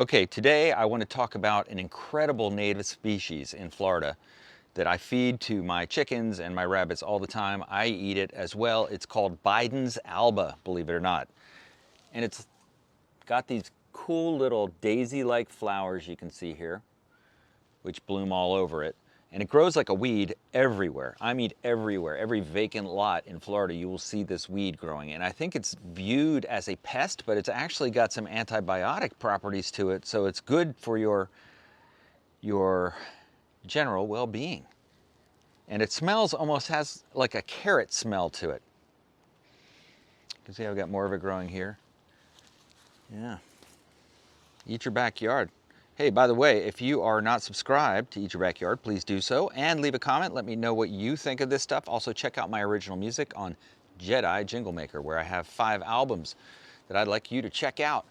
Okay, today I want to talk about an incredible native species in Florida that I feed to my chickens and my rabbits all the time. I eat it as well. It's called BIDENS ALBA, believe it or not. And it's got these cool little daisy-like flowers you can see here, which bloom all over it. And it grows like a weed everywhere. I mean everywhere. Every vacant lot in Florida, you will see this weed growing. And I think it's viewed as a pest, but it's actually got some antibiotic properties to it, so it's good for your general well-being. And it smells, almost has like a carrot smell to it. You can see I've got more of it growing here. Yeah. Eat your backyard. Hey, by the way, if you are not subscribed to Eat Your Backyard, please do so and leave a comment. Let me know what you think of this stuff. Also, check out my original music on Jedi Jingle Maker, where I have 5 albums that I'd like you to check out.